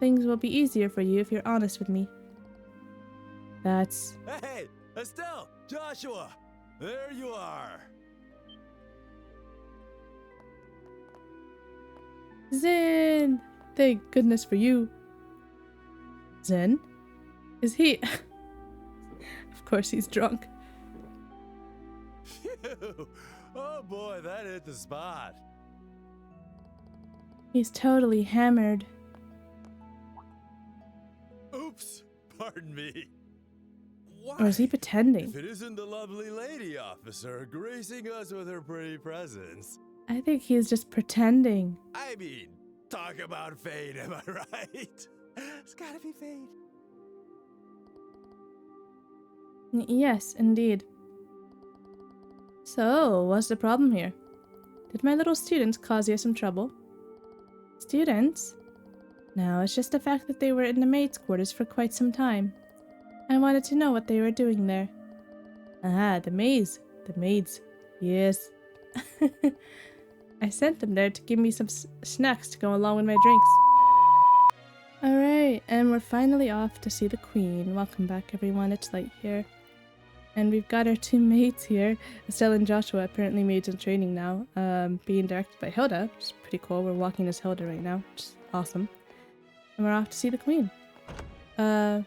things will be easier for you if you're honest with me. That's... Hey, Estelle! Joshua! There you are! Zin! Thank goodness for you. Zen? Is he... Of course he's drunk. Phew! Oh boy, that hit the spot. He's totally hammered. Oops! Pardon me. Why? Or is he pretending? If it isn't the lovely lady officer gracing us with her pretty presence. I think he's just pretending. I mean, talk about fate, am I right? It's gotta be fate. Yes, indeed. So, what's the problem here? Did my little students cause you some trouble? Students? No, it's just the fact that they were in the maids' quarters for quite some time. I wanted to know what they were doing there. Ah, the maids. The maids. Yes. I sent them there to give me some snacks to go along with my drinks. Alright, and we're finally off to see the Queen. Welcome back, everyone. It's Light here. And we've got our two maids here. Estelle and Joshua, apparently maids in training now, being directed by Hilda, which is pretty cool. We're walking as Hilda right now, which is awesome. And we're off to see the Queen. This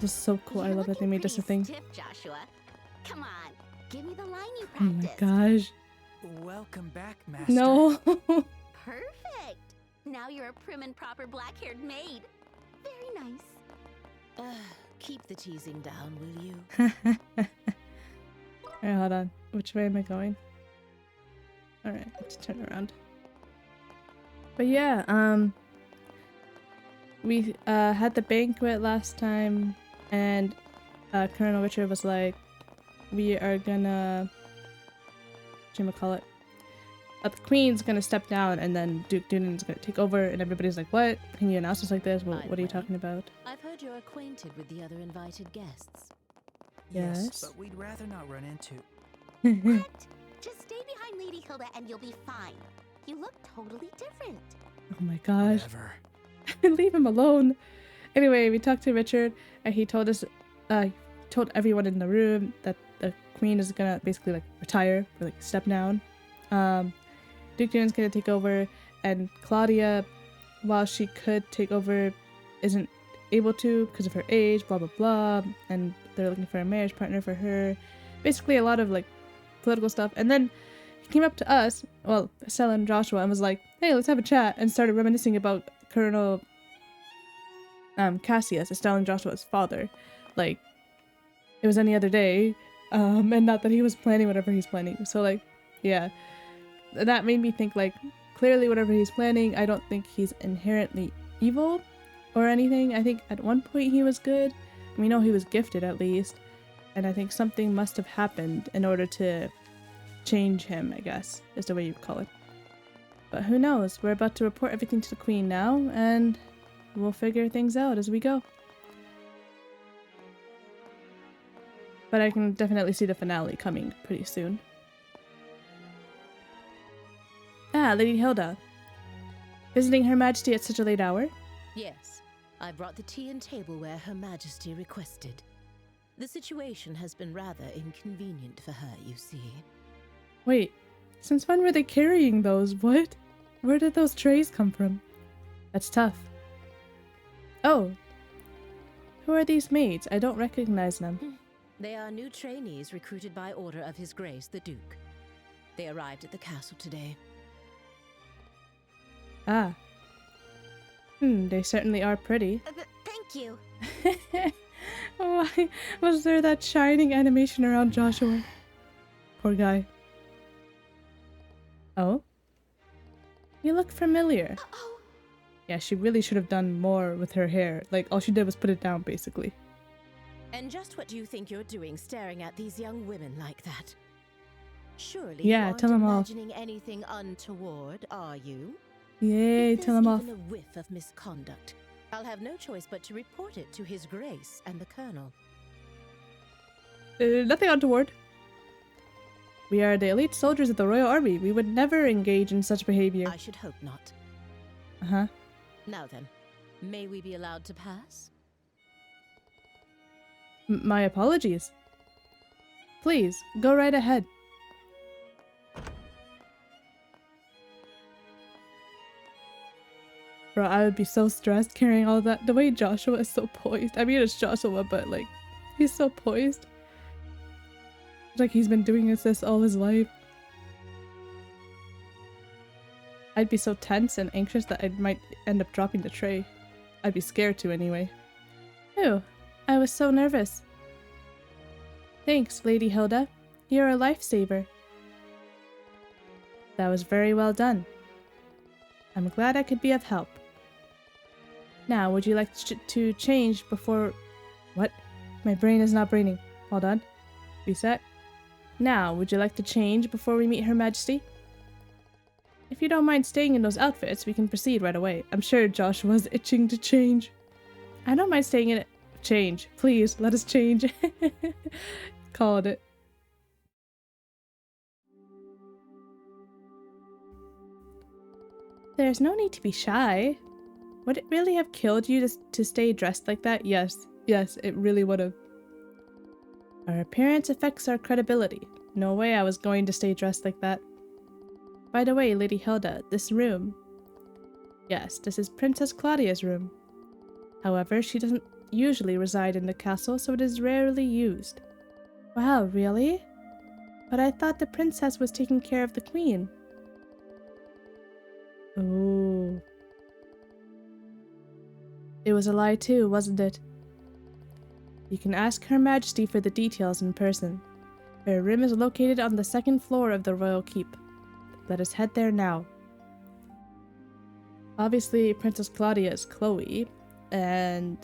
is so cool. I love that they made this a thing. Stiff, Joshua. Come on, give me the line you Oh my practiced. gosh. Welcome back, Master. No. Perfect. Now you're a prim and proper black-haired maid. Very nice. Keep the teasing down, will you? Alright, hold on. Which way am I going? Alright, let's turn around. But yeah, we had the banquet last time, and Colonel Richard was like, we are gonna... whatchamacallit? The Queen's gonna step down, and then Duke Dunan's gonna take over, and everybody's like, what? Can you announce this like this? What are you talking about? I've heard you're acquainted with the other invited guests. Yes. But we'd rather not run into. What? Just stay behind Lady Hilda and you'll be fine. You look totally different. Oh my gosh. Whatever. Leave him alone. Anyway, we talked to Richard, and he told us, told everyone in the room that the Queen is gonna basically like retire or like step down. Duke Dunan's gonna take over, and Claudia, while she could take over, isn't able to because of her age, blah blah blah, and they're looking for a marriage partner for her. Basically, a lot of like political stuff. And then he came up to us, well, Estelle and Joshua, and was like, "Hey, let's have a chat," and started reminiscing about Colonel Cassius, Estelle and Joshua's father, like it was any other day, and not that he was planning whatever he's planning. So like, yeah. That made me think, like, clearly whatever he's planning, I don't think he's inherently evil or anything. I think at one point he was good. We know he was gifted, at least. And I think something must have happened in order to change him, I guess, is the way you'd call it. But who knows? We're about to report everything to the Queen now, and we'll figure things out as we go. But I can definitely see the finale coming pretty soon. Ah, Lady Hilda. Visiting Her Majesty at such a late hour? Yes, I brought the tea and tableware Her Majesty requested. The situation has been rather inconvenient for her, you see. Wait, since when were they carrying those? What? Where did those trays come from? That's tough. Oh. Who are these maids? I don't recognize them. They are new trainees recruited by order of His Grace the Duke. They arrived at the castle today. Ah. They certainly are pretty. Thank you. Why was there that shining animation around Joshua? Poor guy. Oh? You look familiar. Oh, Yeah, she really should have done more with her hair. Like, all she did was put it down, basically. And just what do you think you're doing staring at these young women like that? Surely Yeah, you aren't tell 'em off. imagining anything untoward, are you? Yay, If tell there's him off. even a whiff of misconduct, I'll have no choice but to report it to His Grace and the Colonel. Nothing untoward. We are the elite soldiers of the Royal Army. We would never engage in such behavior. I should hope not. Uh-huh. Now then, May we be allowed to pass? My apologies. Please, go right ahead. Bro, I would be so stressed carrying all that. The way Joshua is so poised. I mean, it's Joshua, but like, he's so poised. Like he's been doing this all his life. I'd be so tense and anxious that I might end up dropping the tray. I'd be scared to anyway. Ew, I was so nervous. Thanks, Lady Hilda. You're a lifesaver. That was very well done. I'm glad I could be of help. Now, would you like to change before... What? My brain is not braining. Hold on. Reset. Now, would you like to change before we meet Her Majesty? If you don't mind staying in those outfits, we can proceed right away. I'm sure Joshua's itching to change. I don't mind staying in it. Change. Please, let us change. Called it. There's no need to be shy. Would it really have killed you to stay dressed like that? Yes. Yes, it really would have. Our appearance affects our credibility. No way I was going to stay dressed like that. By the way, Lady Hilda, this room... Yes, this is Princess Claudia's room. However, she doesn't usually reside in the castle, so it is rarely used. Wow, really? But I thought the princess was taking care of the queen. Oh. It was a lie too, wasn't it? You can ask Her Majesty for the details in person. Her room is located on the second floor of the royal keep. Let us head there now. Obviously, Princess Claudia is Chloe, and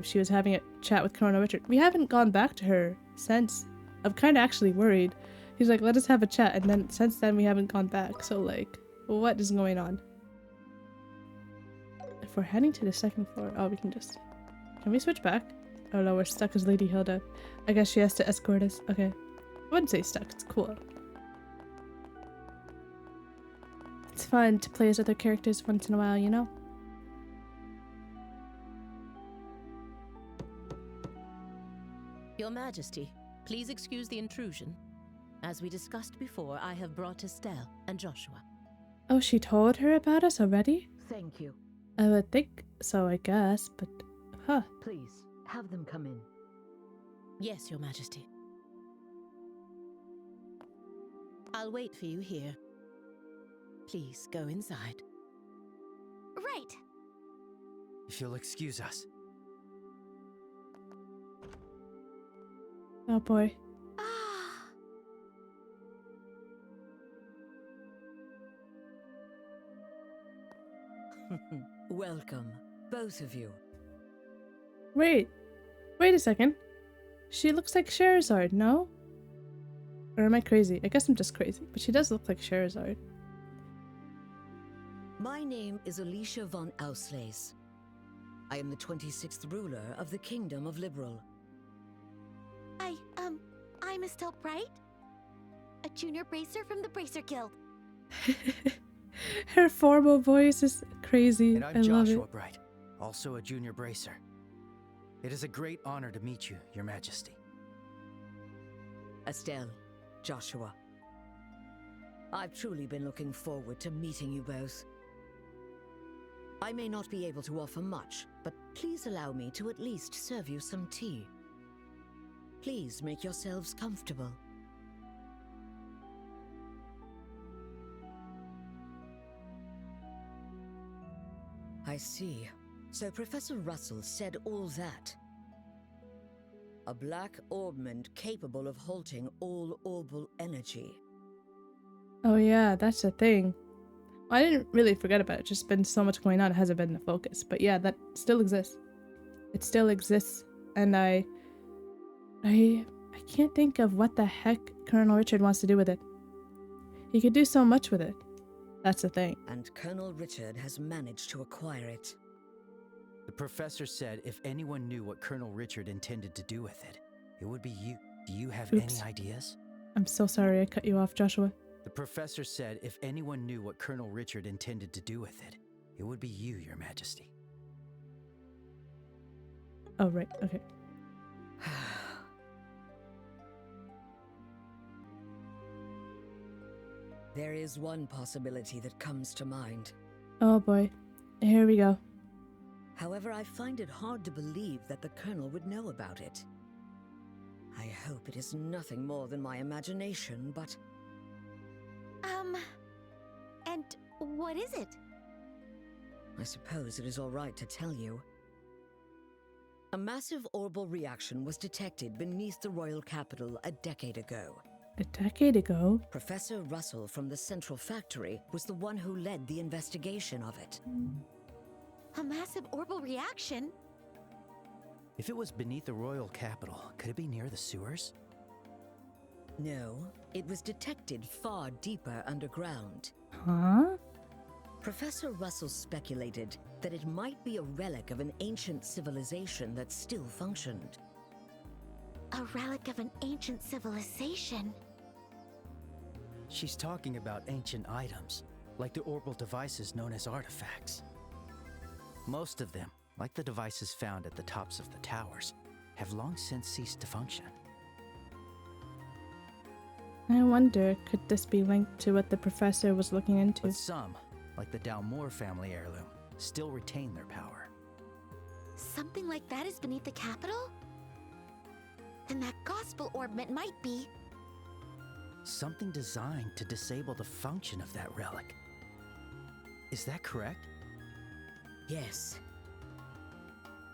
she was having a chat with Colonel Richard. We haven't gone back to her since. I'm kind of actually worried. He's like, let us have a chat, and then since then we haven't gone back. So like, what is going on? If we're heading to the second floor, oh, we can just... Can we switch back? Oh no, we're stuck as Lady Hilda. I guess she has to escort us. Okay. I wouldn't say stuck, it's cool. It's fun to play as other characters once in a while, you know? Your Majesty, please excuse the intrusion. As we discussed before, I have brought Estelle and Joshua. Oh, she told her about us already? Thank you. I would think so, I guess, but... Huh. Please, have them come in. Yes, Your Majesty. I'll wait for you here. Please go inside. Right. If you'll excuse us. Oh boy. Ah. Welcome, both of you. Wait a second. She looks like Scheherazade, no? Or am I crazy? I guess I'm just crazy, but she does look like Scheherazade. My name is Alicia von Auslese. I am the 26th ruler of the Kingdom of Liberal. I'm Estelle Bright, a junior bracer from the Bracer Guild. Her formal voice is crazy. And I I'm love Joshua it. Bright, also a junior bracer. It is a great honor to meet you, Your Majesty. Estelle, Joshua. I've truly been looking forward to meeting you both. I may not be able to offer much, but please allow me to at least serve you some tea. Please make yourselves comfortable. I see. So Professor Russell said all that. A black orbment capable of halting all orbal energy. Oh yeah, that's the thing. Well, I didn't really forget about it. Just been so much going on. It hasn't been the focus. But yeah, that still exists. It still exists. And I can't think of what the heck Colonel Richard wants to do with it. He could do so much with it. That's the thing. And Colonel Richard has managed to acquire it. The professor said if anyone knew what Colonel Richard intended to do with it, it would be you. Do you have Oops. any ideas? I'm so sorry I cut you off, Joshua. The professor said if anyone knew what Colonel Richard intended to do with it, it would be you, Your Majesty. Oh, right. Okay. There is one possibility that comes to mind. Oh boy. Here we go. However, I find it hard to believe that the Colonel would know about it. I hope it is nothing more than my imagination, but And what is it? I suppose it is all right to tell you. A massive orbal reaction was detected beneath the royal capital a decade ago. A decade ago? Professor Russell from the Central Factory was the one who led the investigation of it. A massive orbal reaction? If it was beneath the royal capital, could it be near the sewers? No, it was detected far deeper underground. Huh? Professor Russell speculated that it might be a relic of an ancient civilization that still functioned. A relic of an ancient civilization? She's talking about ancient items, like the orbital devices known as artifacts. Most of them, like the devices found at the tops of the towers, have long since ceased to function. I wonder, could this be linked to what the professor was looking into? But some, like the Dalmore family heirloom, still retain their power. Something like that is beneath the capital? Then that gospel orbment might be. Something designed to disable the function of that relic. Is that correct? Yes.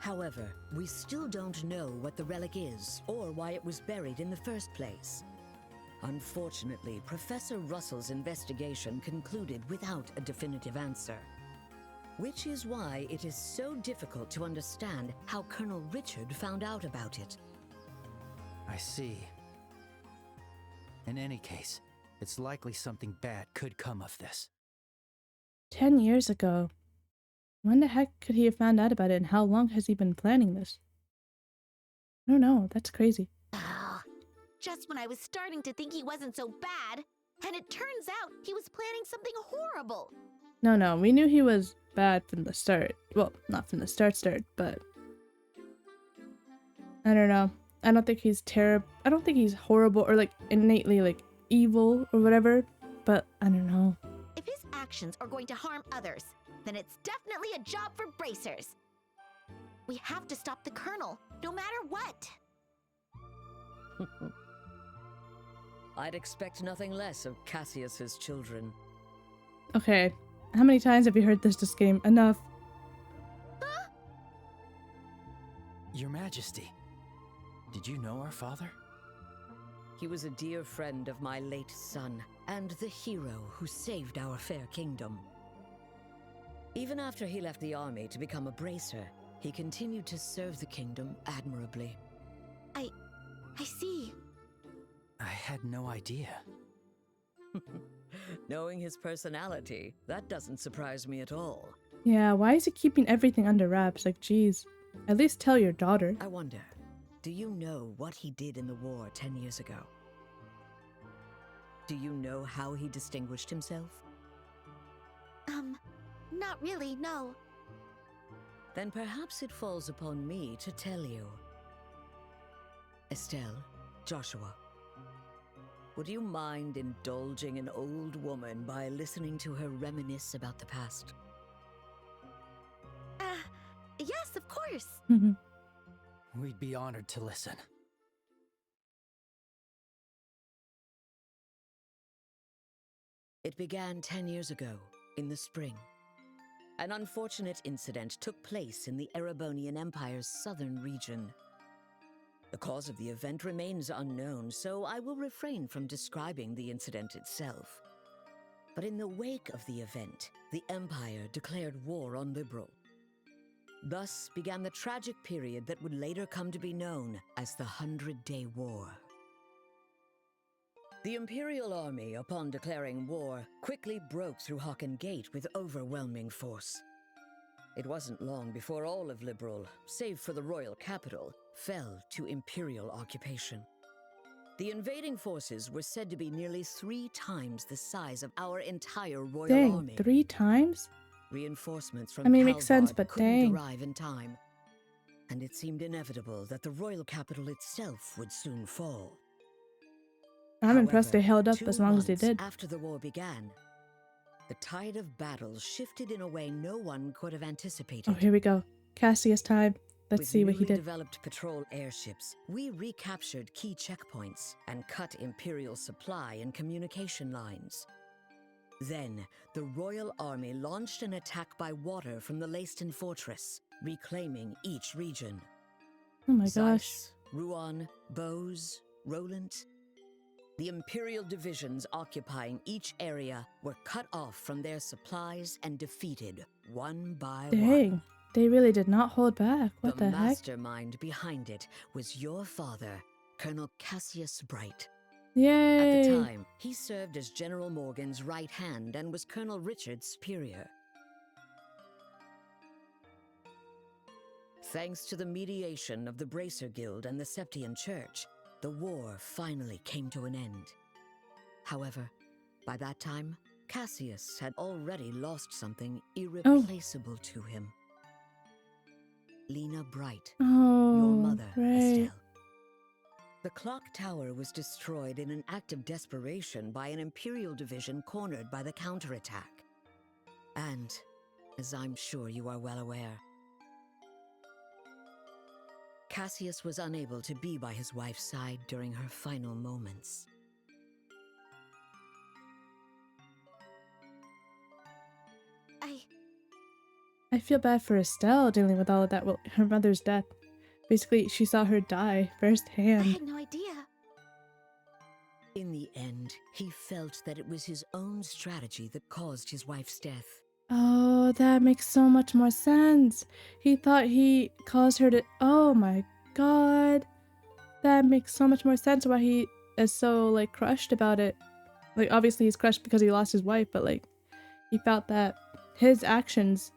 However, we still don't know what the relic is or why it was buried in the first place. Unfortunately, Professor Russell's investigation concluded without a definitive answer. Which is why it is so difficult to understand how Colonel Richard found out about it. I see. In any case, it's likely something bad could come of this. 10 years ago. When the heck could he have found out about it, and how long has he been planning this? I don't know, that's crazy. Ugh. Just when I was starting to think he wasn't so bad, and it turns out he was planning something horrible. No, we knew he was bad from the start. Well, not from the start, but... I don't know. I don't think he's terrible. I don't think he's horrible or, like, innately, like, evil or whatever, but I don't know. If his actions are going to harm others, then it's definitely a job for bracers. We have to stop the Colonel, no matter what. I'd expect nothing less of Cassius's children. Okay, how many times have you heard this game? Enough. Your Majesty, did you know our father? He was a dear friend of my late son, and the hero who saved our fair kingdom. Even after he left the army to become a bracer, he continued to serve the kingdom admirably. I see. I had no idea. Knowing his personality, that doesn't surprise me at all. Yeah, why is he keeping everything under wraps? Like, geez. At least tell your daughter. I wonder, do you know what he did in the war 10 years ago? Do you know how he distinguished himself? Not really, no. Then perhaps it falls upon me to tell you. Estelle, Joshua, would you mind indulging an old woman by listening to her reminisce about the past? Yes, of course. We'd be honored to listen. It began 10 years ago, in the spring. An unfortunate incident took place in the Erebonian Empire's southern region. The cause of the event remains unknown, so I will refrain from describing the incident itself. But in the wake of the event, the Empire declared war on Liberl. Thus began the tragic period that would later come to be known as the 100-Day War. The Imperial Army, upon declaring war, quickly broke through Hocken Gate with overwhelming force. It wasn't long before all of Liberl, save for the royal capital, fell to Imperial occupation. The invading forces were said to be nearly 3 times the size of our entire royal Dang, army. 3 times? Reinforcements from I mean, it makes sense, Calvard but couldn't dang. arrive in time. and it seemed inevitable that the royal capital itself would soon fall. I'm impressed they However, held up 2 as long as they months did. After the war began, the tide of battle shifted in a way no one could have anticipated. Oh, here we go. Cassius time. Let's With see what he newly did. developed patrol airships, we recaptured key checkpoints and cut Imperial supply and communication lines. Then, the Royal Army launched an attack by water from the Leiston Fortress, reclaiming each region. Oh my gosh. Zeiss, Ruan, Bose, Roland. The Imperial divisions occupying each area were cut off from their supplies and defeated one by one. Dang. They really did not hold back. What the heck? mastermind behind it was your father, Colonel Cassius Bright. Yay. At the time, he served as General Morgan's right hand and was Colonel Richard's superior. Thanks to the mediation of the Bracer Guild and the Septian Church, the war finally came to an end. However, by that time, Cassius had already lost something irreplaceable to him. Lena Bright, Oh, your mother, right. Estelle. The clock tower was destroyed in an act of desperation by an Imperial division cornered by the counterattack. And, as I'm sure you are well aware, Cassius was unable to be by his wife's side during her final moments. I feel bad for Estelle dealing with all of that. Well, her mother's death. Basically, she saw her die I firsthand. had no idea. In the end, he felt that it was his own strategy that caused his wife's death. Oh, that makes so much more sense. He thought he caused her to. Oh my god. That makes so much more sense why he is so, like, crushed about it. Like, obviously he's crushed because he lost his wife, but, like, he felt that his actions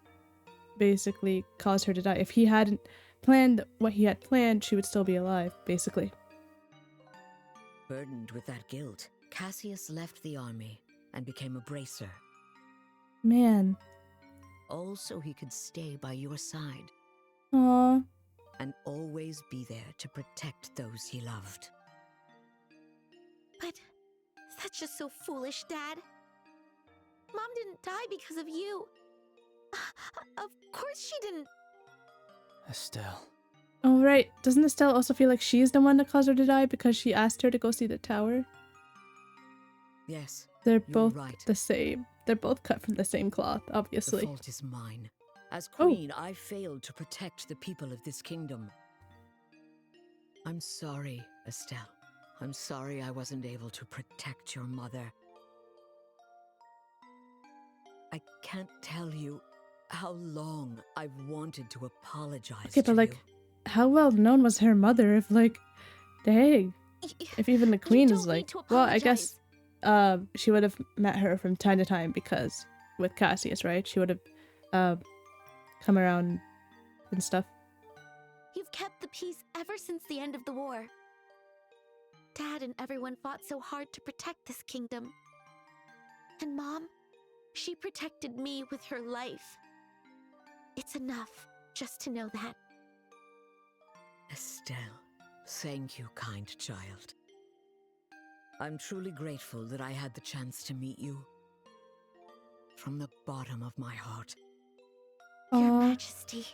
basically caused her to die. If he hadn't planned what he had planned, she would still be alive, basically. Burdened with that guilt, Cassius left the army and became a bracer. Man. All so he could stay by your side Aw. and always be there to protect those he loved. But that's just so foolish, Dad. Mom didn't die because of you. Of course she didn't. Estelle. Oh, right. Doesn't Estelle also feel like she's the one that caused her to die because she asked her to go see the tower? Yes, They're you're both right. the same. They're both cut from the same cloth, The obviously. fault is mine. As Oh. queen, I failed to protect the people of this kingdom. I'm sorry, Estelle. I'm sorry I wasn't able to protect your mother. I can't tell you how long I've wanted to apologize Okay, to but, like, you. how well known was her mother if, like, dang. If even the queen don't is need like, to well, I guess apologize. she would have met her from time to time because with Cassius, right? She would have come around and stuff. You've kept the peace ever since the end of the war. Dad and everyone fought so hard to protect this kingdom. And Mom, she protected me with her life. It's enough just to know that. Estelle, thank you, kind child. I'm truly grateful that I had the chance to meet you. From the bottom of my heart. Your Aw. Majesty.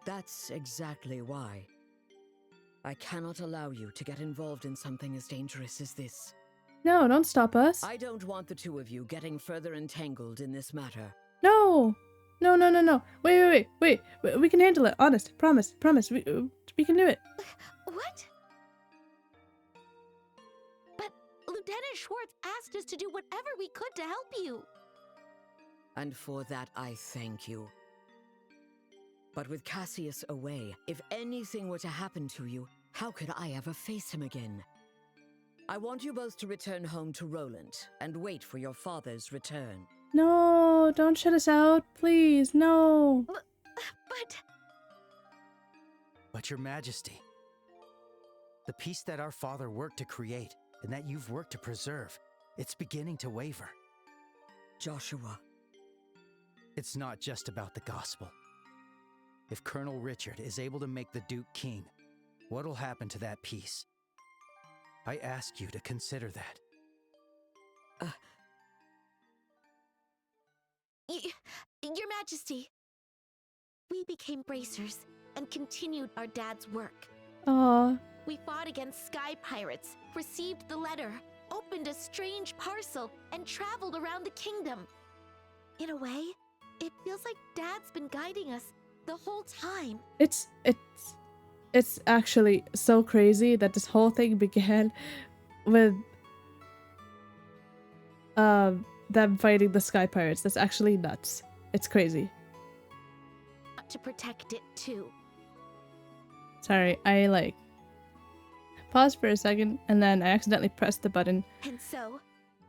That's exactly why. I cannot allow you to get involved in something as dangerous as this. No, don't stop us. I don't want the two of you getting further entangled in this matter. No. No, no, no, no. Wait. We can handle it. Honest. Promise. We can do it. What? But Lieutenant Schwartz asked us to do whatever we could to help you. And for that I thank you. But with Cassius away, if anything were to happen to you, how could I ever face him again? I want you both to return home to Roland and wait for your father's return. No, don't shut us out. Please, no. But But your majesty, the peace that our father worked to create and that you've worked to preserve, it's beginning to waver. Joshua, It's not just about the gospel. If Colonel Richard is able to make the Duke king, what'll happen to that peace? I ask you to consider that. Your Majesty, we became bracers and continued our dad's work. Aw. We fought against sky pirates, received the letter, opened a strange parcel, and traveled around the kingdom. In a way, it feels like Dad's been guiding us the whole time. It's actually so crazy that this whole thing began with them fighting the sky pirates. That's actually nuts. It's crazy. To protect it too. Sorry, I paused for a second and then I accidentally pressed the button. And so,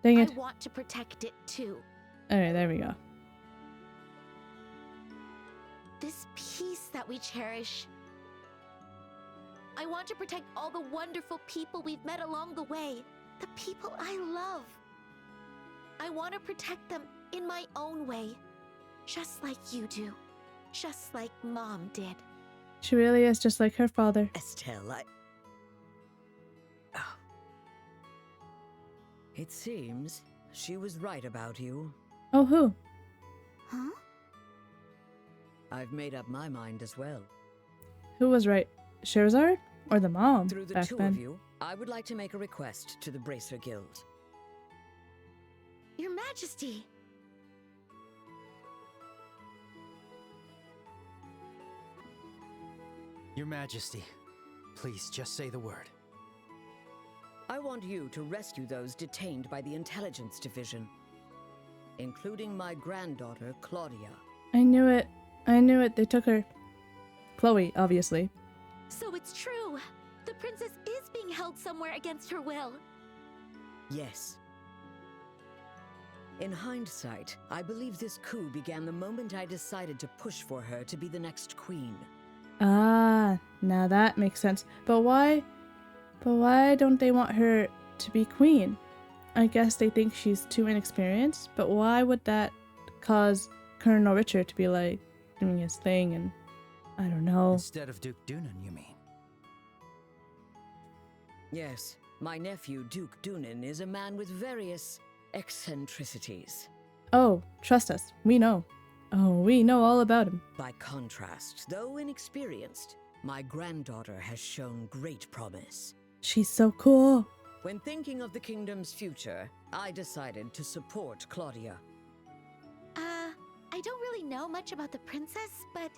Dang I it. want to protect it too. Alright, there we go. This peace that we cherish. I want to protect all the wonderful people we've met along the way. The people I love. I want to protect them in my own way. Just like you do. Just like Mom did. She really is just like her father. Estelle, Oh. It seems she was right about you. Oh, who? Huh? I've made up my mind as well. Who was right? Scheherazade? Or the mom Through the back two then? of you, I would like to make a request to the Bracer Guild. Your Majesty. Your Majesty, please just say the word. I want you to rescue those detained by the Intelligence Division, including my granddaughter, Claudia. I knew it. I knew it. They took her. Chloe, obviously. So it's true. The princess is being held somewhere against her will. Yes. In hindsight, I believe this coup began the moment I decided to push for her to be the next queen. Ah, now that makes sense. But why don't they want her to be queen? I guess they think she's too inexperienced, but why would that cause Colonel Richard to be like doing his thing and I don't know. Instead of Duke Dunan, you mean? Yes, my nephew, Duke Dunan, is a man with various eccentricities. Oh, trust us. We know. Oh, we know all about him. By contrast, though inexperienced, my granddaughter has shown great promise. She's so cool. When thinking of the kingdom's future, I decided to support Claudia. I don't really know much about the princess, but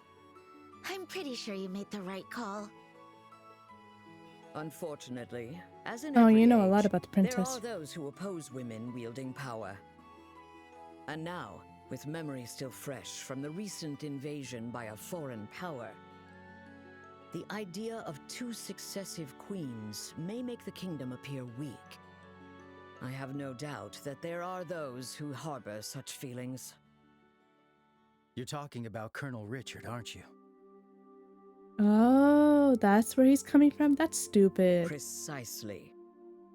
I'm pretty sure you made the right call. Unfortunately, as in Oh, every you know a age, lot about the princess. there are those who oppose women wielding power. And now, with memory still fresh from the recent invasion by a foreign power, the idea of 2 successive queens may make the kingdom appear weak. I have no doubt that there are those who harbor such feelings. You're talking about Colonel Richard, aren't you? Oh, that's where he's coming from? That's stupid. Precisely.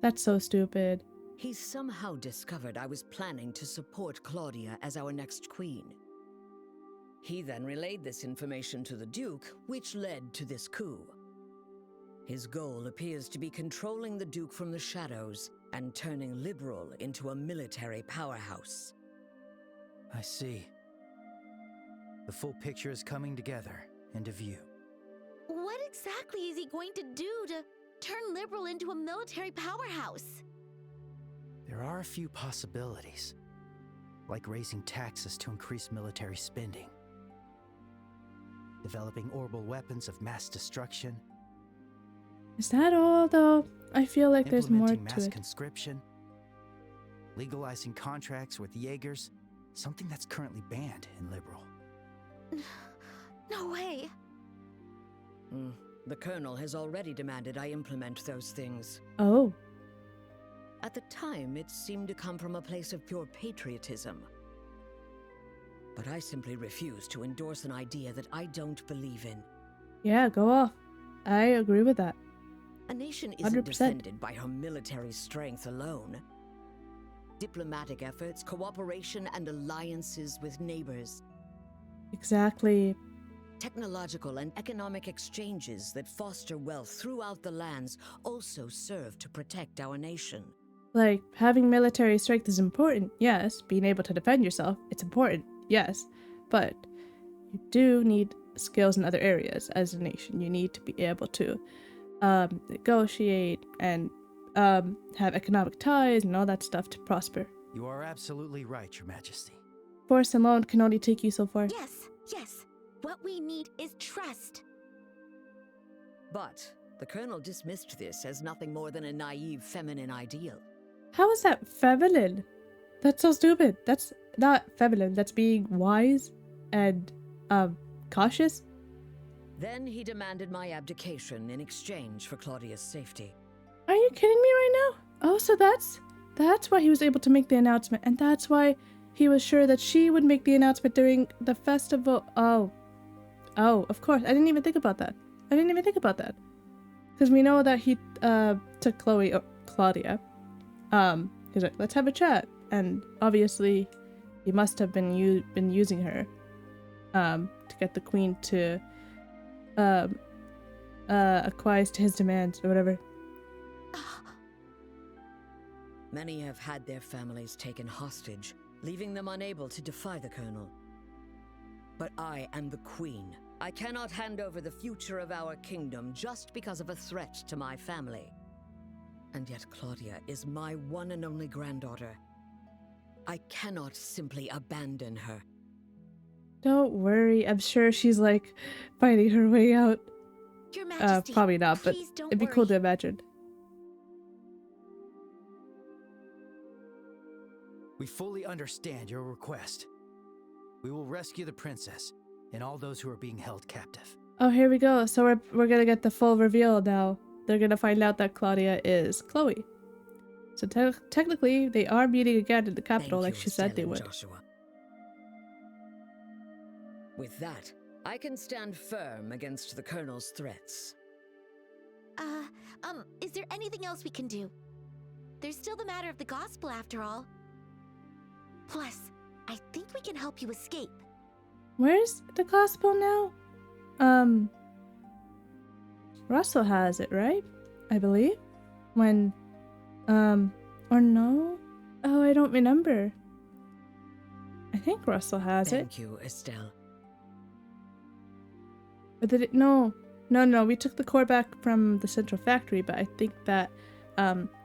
That's so stupid. He somehow discovered I was planning to support Claudia as our next queen. He then relayed this information to the Duke, which led to this coup. His goal appears to be controlling the Duke from the shadows and turning Liberl into a military powerhouse. I see. The full picture is coming together into view. What exactly is he going to do to turn Liberl into a military powerhouse? There are a few possibilities, like raising taxes to increase military spending, developing orbital weapons of mass destruction. Is that all, though? I feel like there's more implementing to mass it. conscription, legalizing contracts with Jaegers, something that's currently banned in Liberl. No way. The Colonel has already demanded I implement those things. Oh, At the time, it seemed to come from a place of pure patriotism. But I simply refuse to endorse an idea that I don't believe in. yeah, go off. I agree with that. A nation isn't 100%. defended by her military strength alone. Diplomatic efforts, cooperation, and alliances with neighbors. Exactly. Technological and economic exchanges that foster wealth throughout the lands also serve to protect our nation. Like, having military strength is important, yes. Being able to defend yourself, it's important, yes. But you do need skills in other areas as a nation. You need to be able to negotiate and have economic ties and all that stuff to prosper. You are absolutely right, Your Majesty. Force alone can only take you so far. Yes, yes. What we need is trust. But the Colonel dismissed this as nothing more than a naive feminine ideal. How is that feminine? That's so stupid. That's not feminine. That's being wise and cautious. Then he demanded my abdication in exchange for Claudia's safety. Are you kidding me right now? Oh, so that's why he was able to make the announcement, and that's why he was sure that she would make the announcement during the festival. Oh, of course. I didn't even think about that. Because we know that he took Claudia. He's like, let's have a chat, and obviously, he must have been using her, to get the queen to acquiesce to his demands or whatever. Many have had their families taken hostage, leaving them unable to defy the Colonel. But I am the Queen. I cannot hand over the future of our kingdom just because of a threat to my family. And yet Claudia is my one and only granddaughter. I cannot simply abandon her. Don't worry, I'm sure she's like fighting her way out. Your Majesty, Probably not, but please don't it'd be cool to worry. imagine. We fully understand your request. We will rescue the princess and all those who are being held captive. Oh, here we go. So we're gonna get the full reveal now. They're gonna find out that Claudia is Chloe. So technically, they are meeting again in the capital, Thank like you, she said they Estelle would. and Joshua. With that, I can stand firm against the Colonel's threats. Is there anything else we can do? There's still the matter of the gospel after all. Plus, I think we can help you escape. Where's the gospel now? Russell has it, right? I believe. When, or no? Oh, I don't remember. I think Russell has it. Thank you, Estelle. But did it? No, we took the core back from the central factory, but I think that,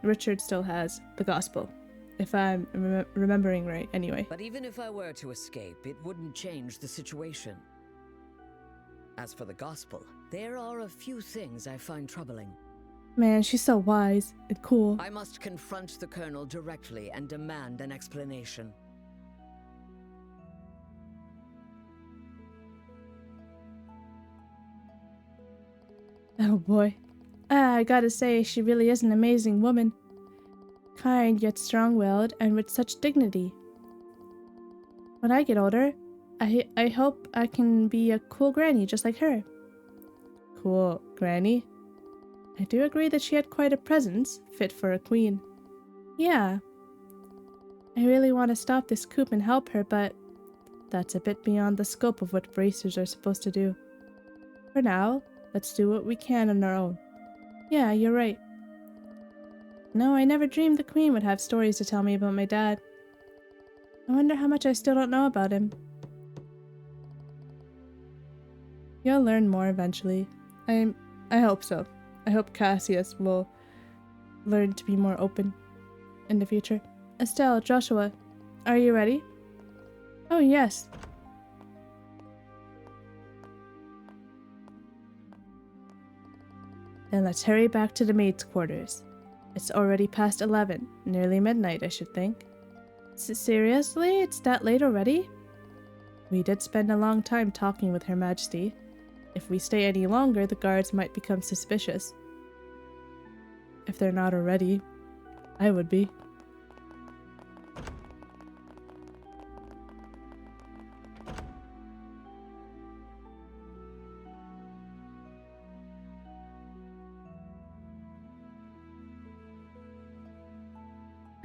Richard still has the gospel. If I'm remembering right, anyway. But even if I were to escape, it wouldn't change the situation. As for the gospel, there are a few things I find troubling. Man, she's so wise and cool. I must confront the Colonel directly and demand an explanation. Oh boy. I gotta say, she really is an amazing woman. Kind yet strong-willed and with such dignity. When I get older, I hope I can be a cool granny just like her. Cool granny? I do agree that she had quite a presence, fit for a queen. Yeah. I really want to stop this coup and help her, but that's a bit beyond the scope of what bracers are supposed to do. For now, let's do what we can on our own. Yeah, you're right. No, I never dreamed the Queen would have stories to tell me about my dad. I wonder how much I still don't know about him. You'll learn more eventually. I hope so. I hope Cassius will learn to be more open in the future. Estelle, Joshua, are you ready? Oh, yes. Then let's hurry back to the maid's quarters. It's already past 11, nearly midnight, I should think. Seriously? It's that late already? We did spend a long time talking with Her Majesty. If we stay any longer, the guards might become suspicious. If they're not already, I would be.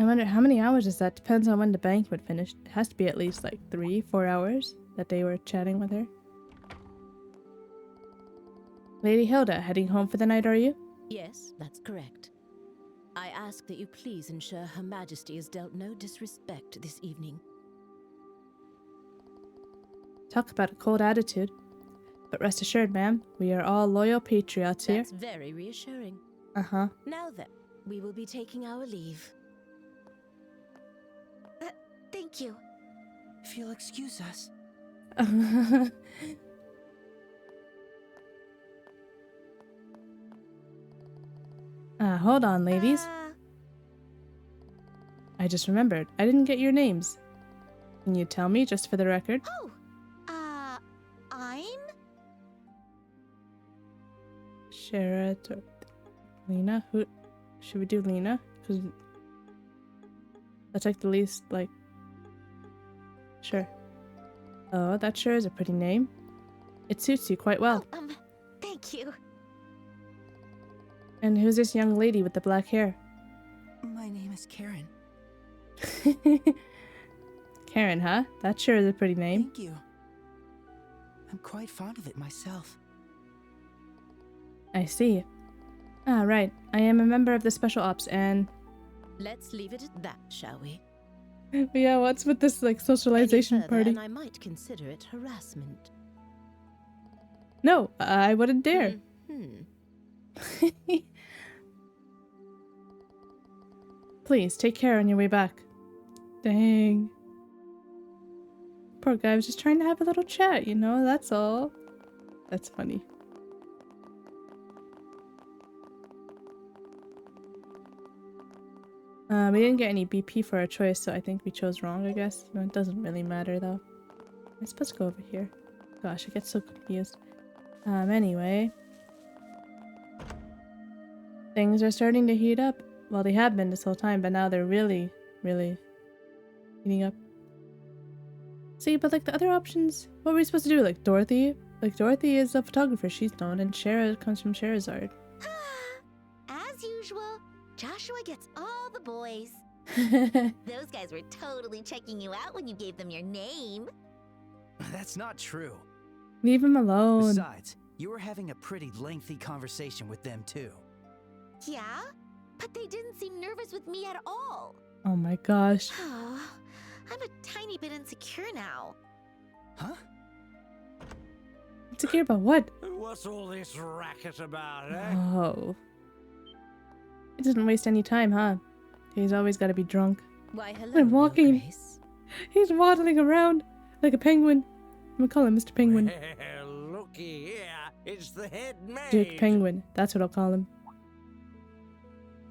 I wonder how many hours is that? Depends on when the banquet finished. It has to be at least like 3-4 hours that they were chatting with her. Lady Hilda, heading home for the night, are you? Yes, that's correct. I ask that you please ensure Her Majesty is dealt no disrespect this evening. Talk about a cold attitude. But rest assured, ma'am, we are all loyal patriots here. That's very reassuring. Uh-huh. Now then, we will be taking our leave. Thank you. If you'll excuse us. Hold on, ladies. I just remembered. I didn't get your names. Can you tell me, just for the record? Oh, I'm? Sherrod or Lena? Who should we do? Lena? Because that's like the least, like. Sure. Oh, that sure is a pretty name. It suits you quite well. Oh, thank you. And who's this young lady with the black hair? My name is Karen. Karen, huh? That sure is a pretty name. Thank you. I'm quite fond of it myself. I see. Ah, right. I am a member of the Special Ops and... Let's leave it at that, shall we? Yeah, what's with this, like, socialization Any further, party? and I might consider it harassment. No, I wouldn't dare. Please, take care on your way back. Dang. Poor guy was just trying to have a little chat, you know? That's all. That's funny. We didn't get any BP for our choice, so I think we chose wrong, I guess. No, it doesn't really matter, though. I'm supposed to go over here. Gosh, I get so confused. Anyway. Things are starting to heat up. Well, they have been this whole time, but now they're really, really heating up. See, but like the other options, what were we supposed to do? Like Dorothy? Like Dorothy is a photographer, she's known, and Shara comes from Sherazard. As usual, Joshua gets all the boys. Those guys were totally checking you out when you gave them your name. That's not true. Leave him alone. Besides, you were having a pretty lengthy conversation with them too. Yeah? But they didn't seem nervous with me at all. Oh my gosh. Oh, I'm a tiny bit insecure now. Huh? Insecure about what? What's all this racket about, eh? Oh. He doesn't waste any time, huh? He's always got to be drunk. Why, hello, I'm walking. Your Grace. He's waddling around like a penguin. I'm gonna call him Mr. Penguin. Well, looky here, it's the head maid. Duke Penguin. That's what I'll call him.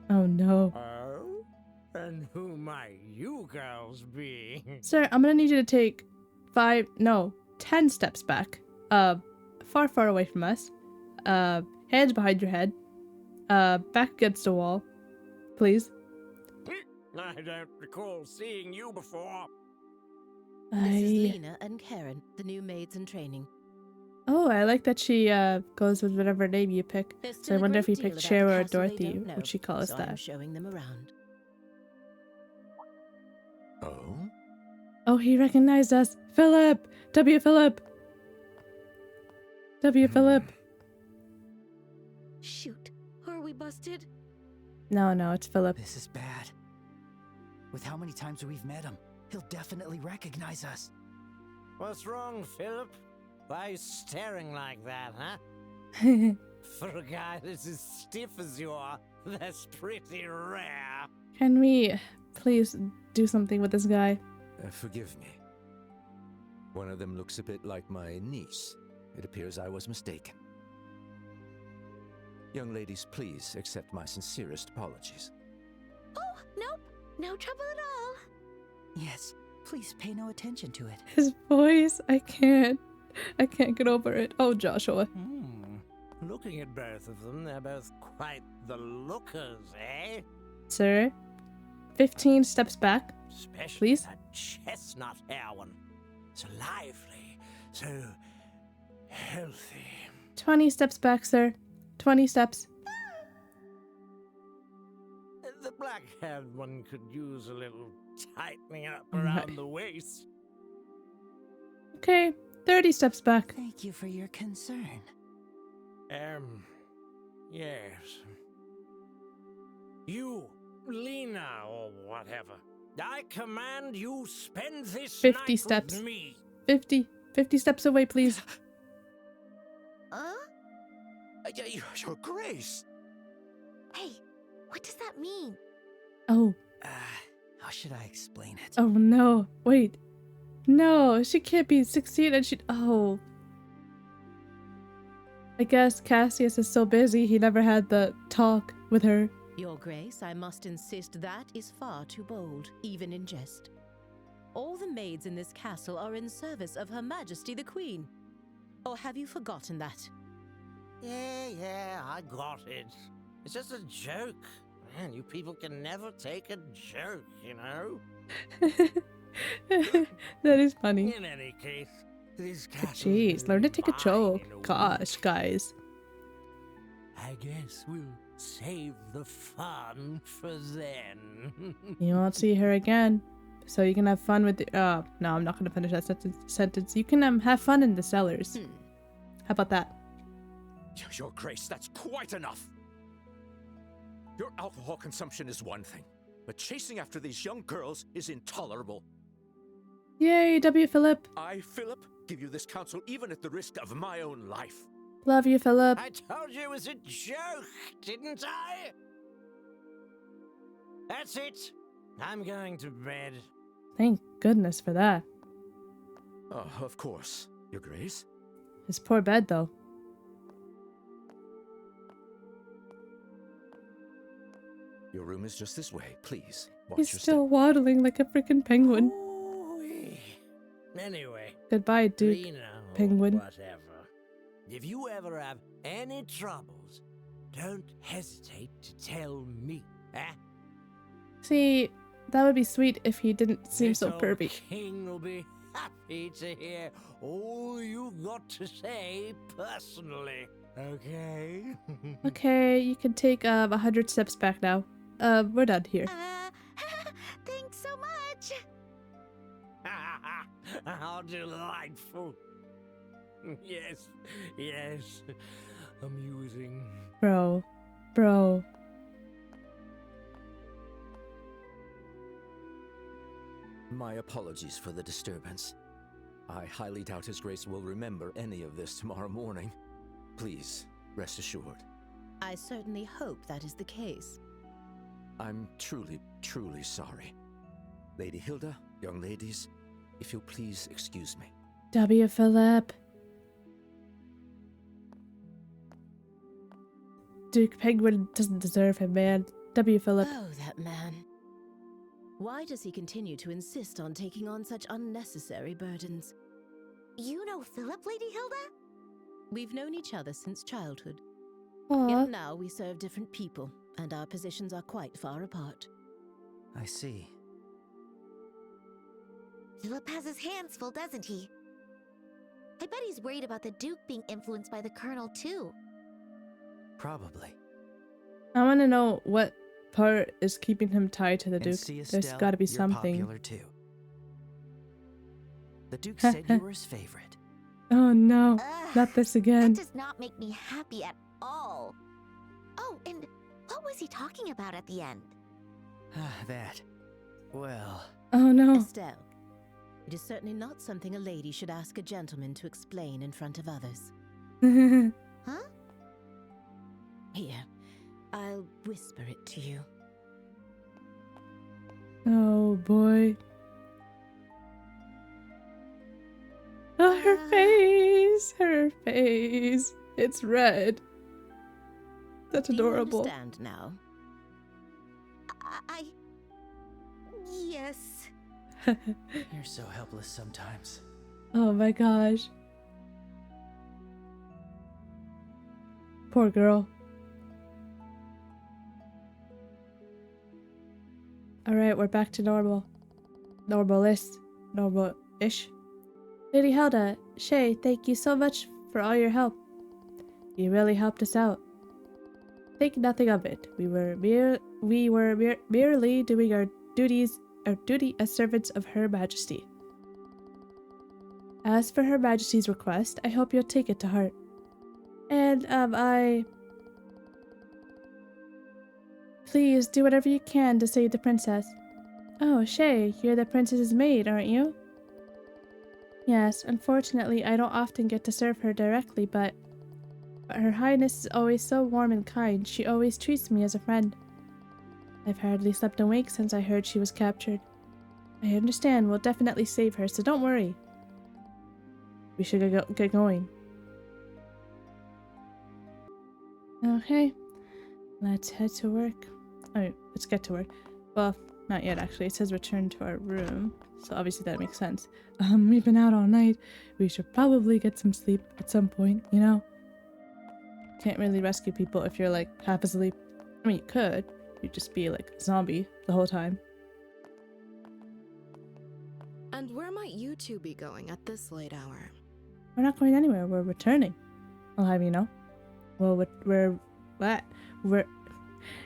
Oh no. Oh? And who might you girls be? Sir, I'm gonna need you to take 10 steps back. Far, far away from us. Hands behind your head. Back against the wall. Please. I don't recall seeing you before. This is Lena and Karen, the new maids in training. Oh, I like that she goes with whatever name you pick. There's So I still a wonder if great you deal picked about the Shara or castle they Dorothy, don't know, would she call us so I'm that? showing them around. Oh? Oh, he recognized us. Philip! W. Philip! W. Philip! Shoot, are we busted? No, it's Philip. This is bad. With how many times we've met him, he'll definitely recognize us. What's wrong, Philip? Why are you staring like that, huh? For a guy that's as stiff as you are, that's pretty rare. Can we please do something with this guy? Forgive me. One of them looks a bit like my niece. It appears I was mistaken. Young ladies, please accept my sincerest apologies. Oh, nope. No trouble at all. Yes, please pay no attention to it. His voice, I can't get over it. Oh, Joshua. Looking at both of them, they're both quite the lookers, eh? Sir, 15 steps back. Especially Please? that chestnut hair one. So lively, so healthy. 20 steps back, sir. 20 steps. The black-haired one could use a little tightening up Right. around the waist. Okay, 30 steps back. Thank you for your concern. Yes. You, Lena, or whatever. I command you spend this 50 night steps. with me. 50 steps away, please. Your Grace! Hey, what does that mean? Oh, How should I explain it? oh no. Wait. No, she can't be 16 and she. Oh. I guess Cassius is so busy he never had the talk with her. Your Grace, I must insist that is far too bold, even in jest. All the maids in this castle are in service of Her Majesty the Queen. Or have you forgotten that? Yeah, I got it. It's just a joke. Man, you people can never take a joke, you know? That is funny. In any case, this castle. Jeez, learn to take a joke. Gosh, guys. I guess we'll save the fun for then. You won't see her again. So you can have fun with the. No, I'm not going to finish that sentence. You can have fun in the cellars. How about that? Your Grace, that's quite enough! Your alcohol consumption is one thing, but chasing after these young girls is intolerable. Yay, W. Philip. I, Philip, give you this counsel even at the risk of my own life. Love you, Philip. I told you it was a joke, didn't I? That's it. I'm going to bed. Thank goodness for that. Oh, of course, Your Grace. His poor bed, though. Your room is just this way. Please, watch He's your still waddling like a freaking penguin. Ooh-wee. Anyway, Goodbye, Duke. Lena, or Penguin. whatever. If you ever have any troubles, don't hesitate to tell me. Eh? See, that would be sweet if he didn't seem This so old pervy. King will be happy to hear all you've got to say personally. Okay? Okay, you can take 100 steps back now. We're done here. Thanks so much. How delightful. Yes, amusing. Bro. My apologies for the disturbance. I highly doubt His Grace will remember any of this tomorrow morning. Please, rest assured. I certainly hope that is the case. I'm truly, truly sorry. Lady Hilda, young ladies, if you'll please excuse me. W. Philip. Duke Penguin doesn't deserve him, man. W. Philip. Oh, that man. Why does he continue to insist on taking on such unnecessary burdens? You know Philip, Lady Hilda? We've known each other since childhood. Aw. Yet now we serve different people, and our positions are quite far apart. I see. Philip has his hands full, doesn't he? I bet he's worried about the Duke being influenced by the Colonel, too. Probably. I want to know what part is keeping him tied to the And Duke. see, There's Estelle, got to be you're something. popular too. The Duke said you were his favorite. Oh no, Ugh, not this again. That does not make me happy at all. Oh, and what was he talking about at the end? That. Well, Oh no. Estelle, it is certainly not something a lady should ask a gentleman to explain in front of others. Huh? Here, I'll whisper it to you. Oh boy. Oh, her face. Her face. It's red. That's Do you adorable. understand now? I... Yes. you're so helpless sometimes. Oh my gosh. Poor girl. Alright, we're back to normal. Normal-ish. Lady Hilda, Shay, thank you so much for all your help. You really helped us out. Think nothing of it. We were merely doing our duty as servants of Her Majesty. As for Her Majesty's request, I hope you'll take it to heart. And, Please do whatever you can to save the princess. Oh, Shay, you're the princess's maid, aren't you? Yes, unfortunately, I don't often get to serve her directly, but Her Highness is always so warm and kind. She always treats me as a friend. I've hardly slept awake since I heard she was captured. I understand. We'll definitely save her, so don't worry. We should get going. Okay. Let's head to work. Oh, let's get to work. Well, not yet, actually. It says return to our room. So obviously that makes sense. We've been out all night. We should probably get some sleep at some point, you know? Can't really rescue people if you're, like, half asleep. I mean, you could. You'd just be, like, a zombie the whole time. And where might you two be going at this late hour? We're not going anywhere. We're returning. I'll have you know. Well,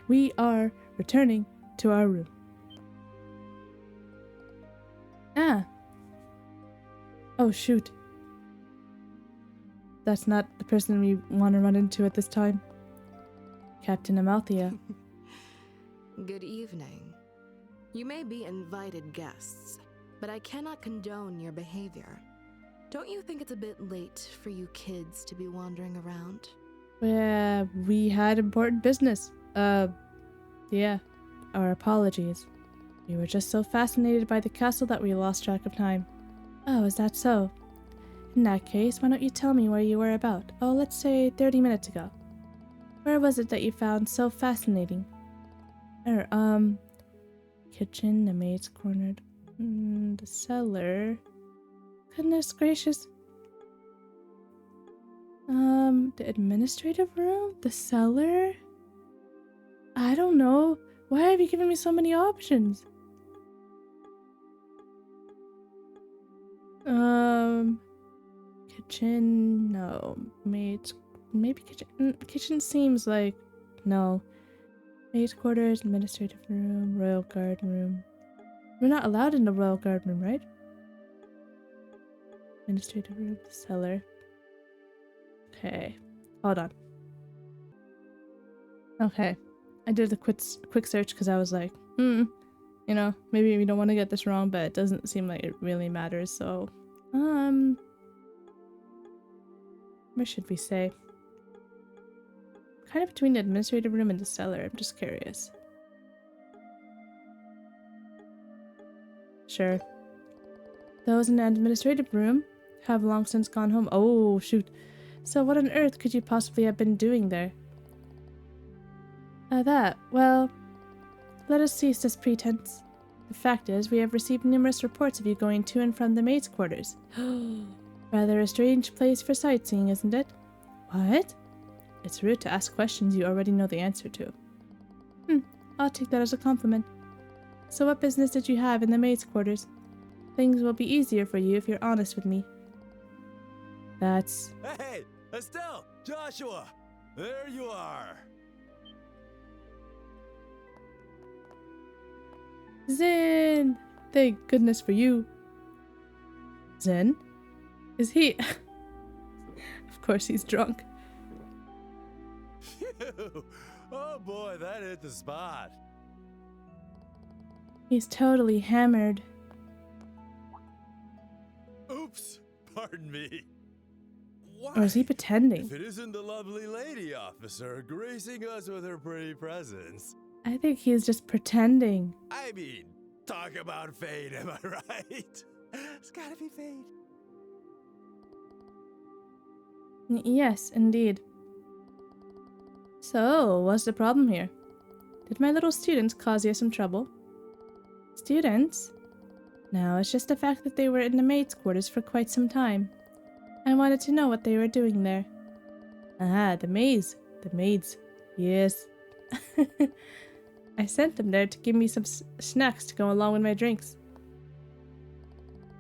we are returning to our room. Ah. Oh, shoot. That's not the person we want to run into at this time. Captain Amalthea. Good evening. You may be invited guests, but I cannot condone your behavior. Don't you think it's a bit late for you kids to be wandering around? We had important business. Yeah. Our apologies. We were just so fascinated by the castle that we lost track of time. Oh, is that so? In that case, why don't you tell me where you were about? Oh, let's say 30 minutes ago. Where was it that you found so fascinating? Kitchen, the maid's corner, the cellar. Goodness gracious. The administrative room? The cellar? I don't know. Why have you given me so many options? Kitchen, no. Maid's, maybe kitchen. Kitchen seems like, no. Maid's quarters, administrative room, royal guard room. We're not allowed in the royal guard room, right? Administrative room, cellar. Okay, hold on. Okay, I did a quick search because I was like, you know, maybe we don't want to get this wrong, but it doesn't seem like it really matters. So, where should we say? Kind of between the administrative room and the cellar. I'm just curious. Sure. Those in the administrative room have long since gone home. Oh, shoot. So what on earth could you possibly have been doing there? Well, let us cease this pretense. The fact is, we have received numerous reports of you going to and from the maid's quarters. Rather a strange place for sightseeing, isn't it? What? It's rude to ask questions you already know the answer to. I'll take that as a compliment. So what business did you have in the maid's quarters? Things will be easier for you if you're honest with me. That's... Hey, Estelle! Joshua! There you are! Zen! Thank goodness for you. Zen? Is he... Of course he's drunk. Phew! Oh boy, that hit the spot. He's totally hammered. Oops! Pardon me. Why? Or is he pretending? If it isn't the lovely lady officer gracing us with her pretty presence. I think he's just pretending. I mean, talk about fate, am I right? It's gotta be fate. Yes, indeed. So, what's the problem here? Did my little students cause you some trouble? Students? No, it's just the fact that they were in the maid's quarters for quite some time. I wanted to know what they were doing there. Ah, the maids. The maids. Yes. I sent them there to give me some snacks to go along with my drinks.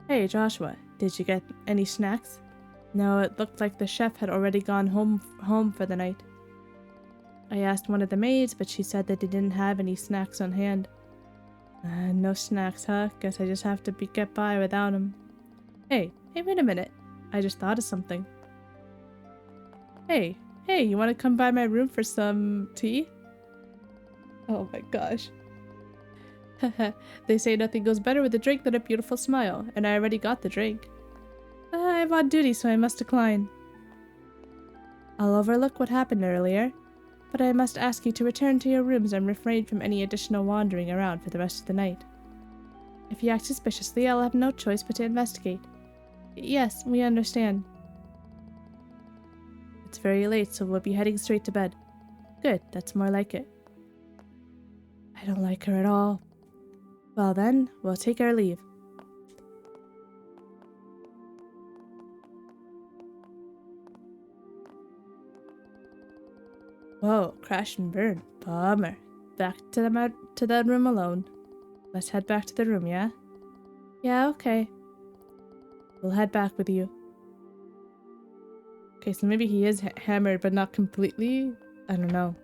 Hey, Joshua, did you get any snacks? No, it looked like the chef had already gone home for the night. I asked one of the maids, but she said that they didn't have any snacks on hand. No snacks, huh? Guess I just have to get by without them. Hey, wait a minute. I just thought of something. Hey, Hey, you want to come by my room for some tea? Oh my gosh. They say nothing goes better with a drink than a beautiful smile, and I already got the drink. I'm on duty, so I must decline. I'll overlook what happened earlier, but I must ask you to return to your rooms and refrain from any additional wandering around for the rest of the night. If you act suspiciously, I'll have no choice but to investigate. Yes, we understand. It's very late, so we'll be heading straight to bed. Good, that's more like it. I don't like her at all. Well then, we'll take our leave. Whoa, crash and burn. Bummer. Back to the room alone. Let's head back to the room, yeah? Yeah, okay. We'll head back with you. Okay, so maybe he is hammered, but not completely? I don't know.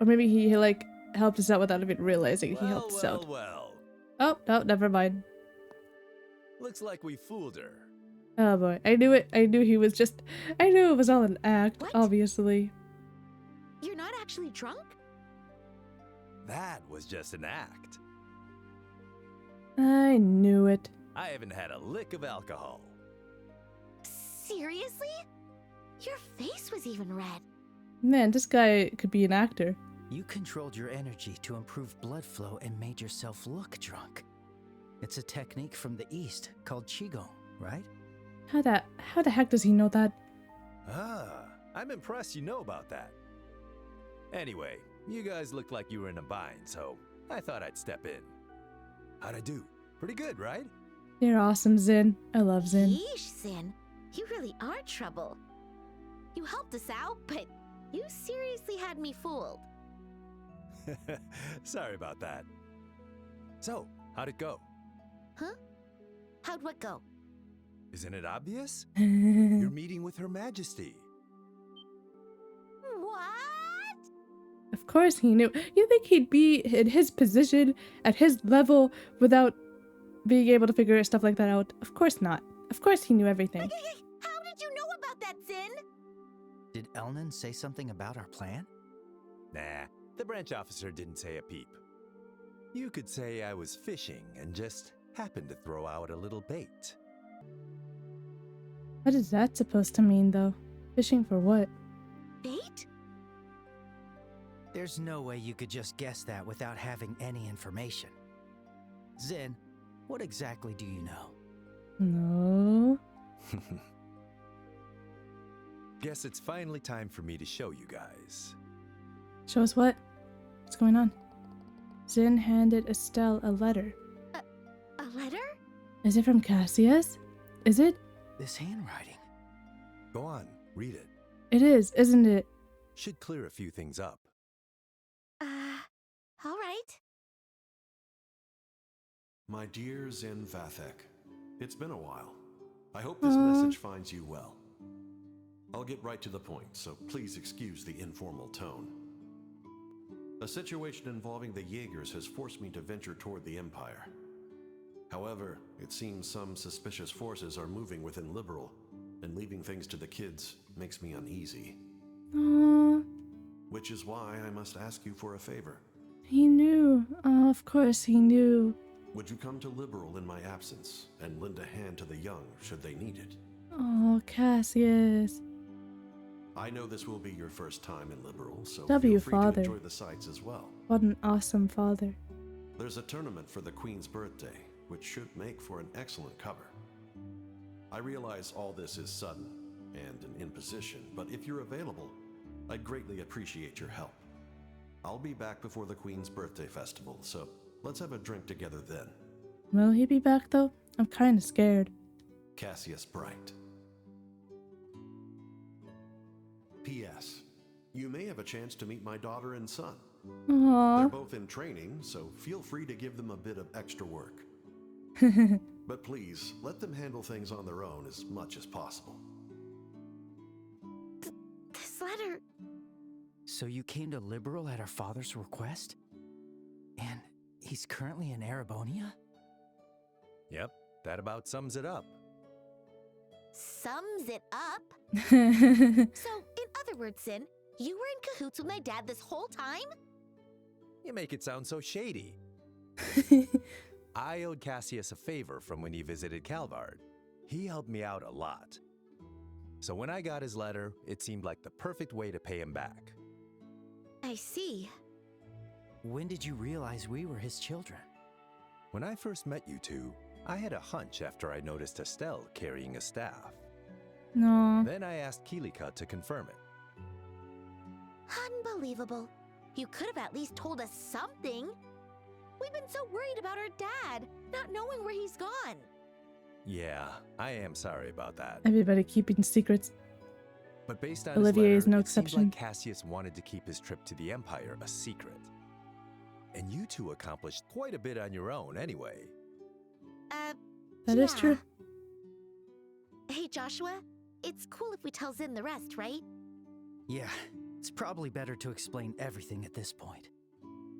Or maybe he, like, helped us out without even realizing he helped us out. Well. Oh, no, never mind. Looks like we fooled her. Oh boy, I knew it. I knew he was just... I knew it was all an act, What? obviously. You're not actually drunk? That was just an act. I knew it. I haven't had a lick of alcohol. Seriously? Your face was even red. Man, this guy could be an actor. You controlled your energy to improve blood flow and made yourself look drunk. It's a technique from the East called Qigong, right? How the heck does he know that? Ah, I'm impressed you know about that. Anyway, you guys looked like you were in a bind, so I thought I'd step in. How'd I do? Pretty good, right? You're awesome, Zin. I love Zin. Yeesh, Zin. You really are trouble. You helped us out, but you seriously had me fooled. Sorry about that. So, how'd it go? Huh? How'd what go? Isn't it obvious? You're meeting with Her Majesty. What? Of course he knew. You think he'd be in his position, at his level, without being able to figure stuff like that out? Of course not. Of course he knew everything. How did you know about that, Zin? Did Elnan say something about our plan? Nah, the branch officer didn't say a peep. You could say I was fishing and just happened to throw out a little bait. What is that supposed to mean, though? Fishing for what? Bait? There's no way you could just guess that without having any information. Zin, what exactly do you know? No. Guess it's finally time for me to show you guys. Show us what? What's going on? Zin handed Estelle a letter. A letter? Is it from Cassius? Is it? This handwriting. Go on, read it. It is, isn't it? Should clear a few things up. All right. My dear Zin Vathek, it's been a while. I hope this message finds you well. I'll get right to the point, so please excuse the informal tone. A situation involving the Jaegers has forced me to venture toward the Empire. However, it seems some suspicious forces are moving within Liberl, and leaving things to the kids makes me uneasy. Aww. Which is why I must ask you for a favor. He knew. Oh, of course he knew. Would you come to Liberl in my absence and lend a hand to the young should they need it? Oh, Cassius. I know this will be your first time in Liberl, so W feel free father. to enjoy the sights as well. What an awesome father. There's a tournament for the Queen's birthday, which should make for an excellent cover. I realize all this is sudden and an imposition, but if you're available, I'd greatly appreciate your help. I'll be back before the Queen's birthday festival, so let's have a drink together then. Will he be back, though? I'm kinda scared. Cassius Bright. P.S. You may have a chance to meet my daughter and son. They're Aww. both in training, so feel free to give them a bit of extra work. But please, let them handle things on their own as much as possible. This letter. So you came to Liberl at our father's request? And he's currently in Erebonia? Yep, that about sums it up. Sums it up. So, word, Sin. You were in cahoots with my dad this whole time? You make it sound so shady. I owed Cassius a favor from when he visited Calvard. He helped me out a lot. So when I got his letter, it seemed like the perfect way to pay him back. I see. When did you realize we were his children? When I first met you two, I had a hunch after I noticed Estelle carrying a staff. No. Then I asked Kilika to confirm it. Unbelievable. You could have at least told us something. We've been so worried about our dad, not knowing where he's gone. Yeah, I am sorry about that. Everybody keeping secrets. But based on Olivier his is letter, no it seems exception. like Cassius wanted to keep his trip to the Empire a secret. And you two accomplished quite a bit on your own anyway. That is true. Hey, Joshua, it's cool if we tell Zin the rest, right? Yeah, it's probably better to explain everything at this point.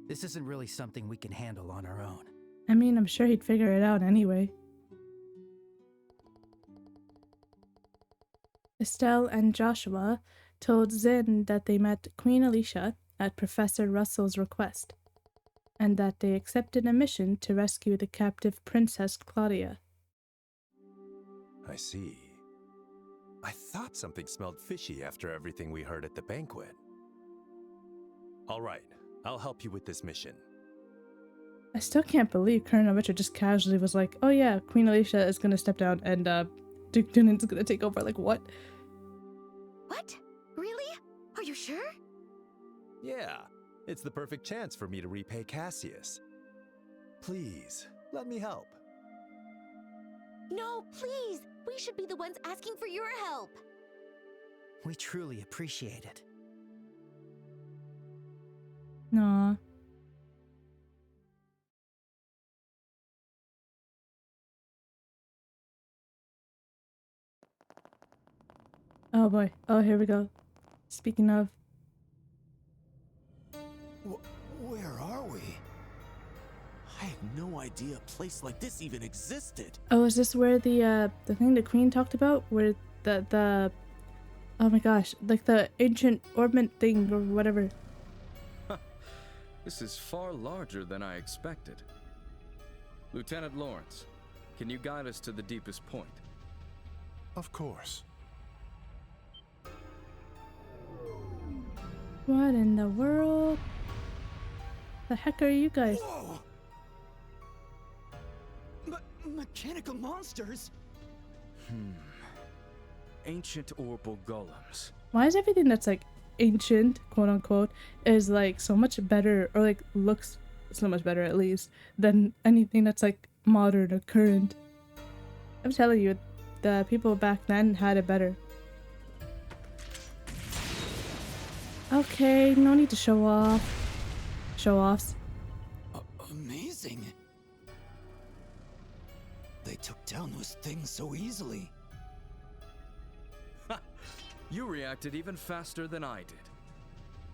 This isn't really something we can handle on our own. I mean, I'm sure he'd figure it out anyway. Estelle and Joshua told Zin that they met Queen Alicia at Professor Russell's request, and that they accepted a mission to rescue the captive Princess Claudia. I see. I thought something smelled fishy after everything we heard at the banquet. All right, I'll help you with this mission. I still can't believe Colonel Richard just casually was like, oh yeah, Queen Alicia is gonna step down and Duke Dunan's gonna take over. Like, what? What? Really? Are you sure? Yeah, it's the perfect chance for me to repay Cassius. Please, let me help. No, please! We should be the ones asking for your help! We truly appreciate it. Nah. Oh boy. Oh, here we go. Speaking of. Where are we? I had no idea a place like this even existed. Oh, is this where the thing the Queen talked about? Where the oh my gosh, like the ancient ornament thing or whatever. This is far larger than I expected. Lieutenant Lawrence, can you guide us to the deepest point? Of course. What in the world? The heck are you guys? Whoa! Mechanical monsters? Ancient orbital golems. Why is everything that's like ancient, quote unquote, is like so much better, or like looks so much better at least, than anything that's like modern or current? I'm telling you, the people back then had it better. Okay, no need to show off. Show-offs. Amazing. They took down those things so easily. You reacted even faster than I did.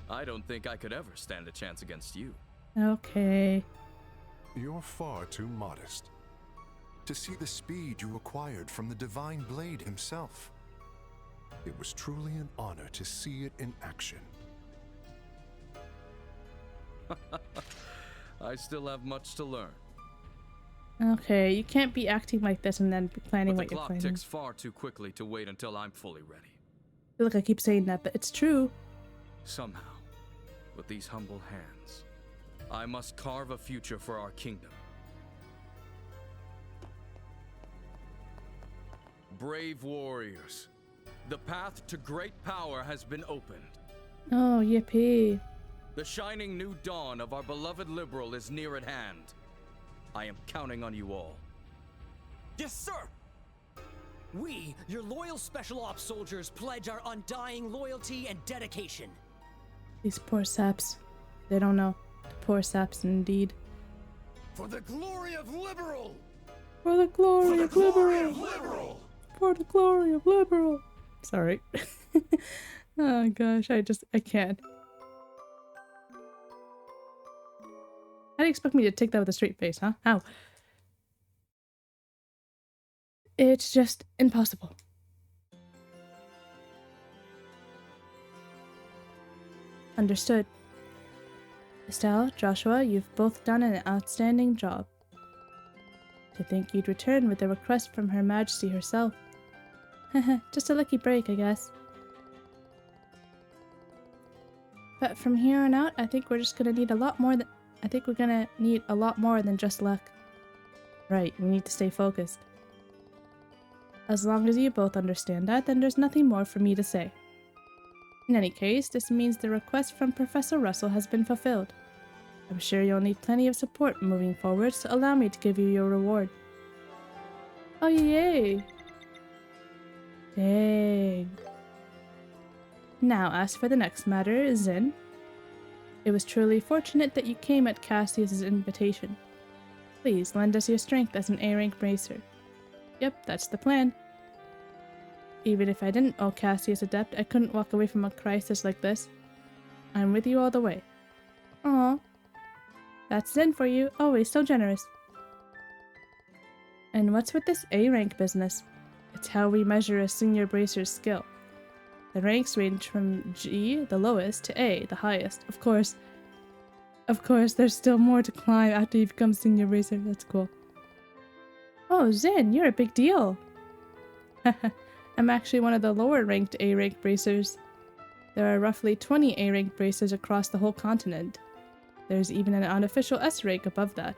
I don't think I could ever stand a chance against you. Okay. You're far too modest. To see the speed you acquired from the Divine Blade himself. It was truly an honor to see it in action. I still have much to learn. Okay, you can't be acting like this and then be planning But what the you're clock planning. ticks far too quickly to wait until I'm fully ready. I feel like I keep saying that, but it's true. Somehow, with these humble hands, I must carve a future for our kingdom. Brave warriors, the path to great power has been opened. Oh, yippee. The shining new dawn of our beloved Liberal is near at hand. I am counting on you all. Yes, sir! We, your loyal Special Ops soldiers, pledge our undying loyalty and dedication. These poor saps. They don't know. Poor saps indeed. For the glory of Liberal! For the glory of Liberal! Liberal! For the glory of Liberal! Sorry. Oh gosh, I can't. How do you expect me to take that with a straight face, huh? How? It's just impossible. Understood. Estelle, Joshua, you've both done an outstanding job. To think you'd return with a request from Her Majesty herself. Just a lucky break, I guess. But from here on out, I think we're just gonna need a lot more than— I think we're gonna need a lot more than just luck. Right, we need to stay focused. As long as you both understand that, then there's nothing more for me to say. In any case, this means the request from Professor Russell has been fulfilled. I'm sure you'll need plenty of support moving forward, so allow me to give you your reward. Oh, yay! Dang. Now, as for the next matter, Zin. It was truly fortunate that you came at Cassius's invitation. Please lend us your strength as an A-rank bracer. Yep, that's the plan. Even if I didn't owe Cassius a debt, I couldn't walk away from a crisis like this. I'm with you all the way. Aw. That's Zin for you, always so generous. And what's with this A-rank business? It's how we measure a senior bracer's skill. The ranks range from G, the lowest, to A, the highest. Of course, there's still more to climb after you become senior bracer. That's cool. Oh, Zin, you're a big deal. I'm actually one of the lower-ranked A-rank bracers. There are roughly 20 A-rank bracers across the whole continent. There's even an unofficial S-rank above that.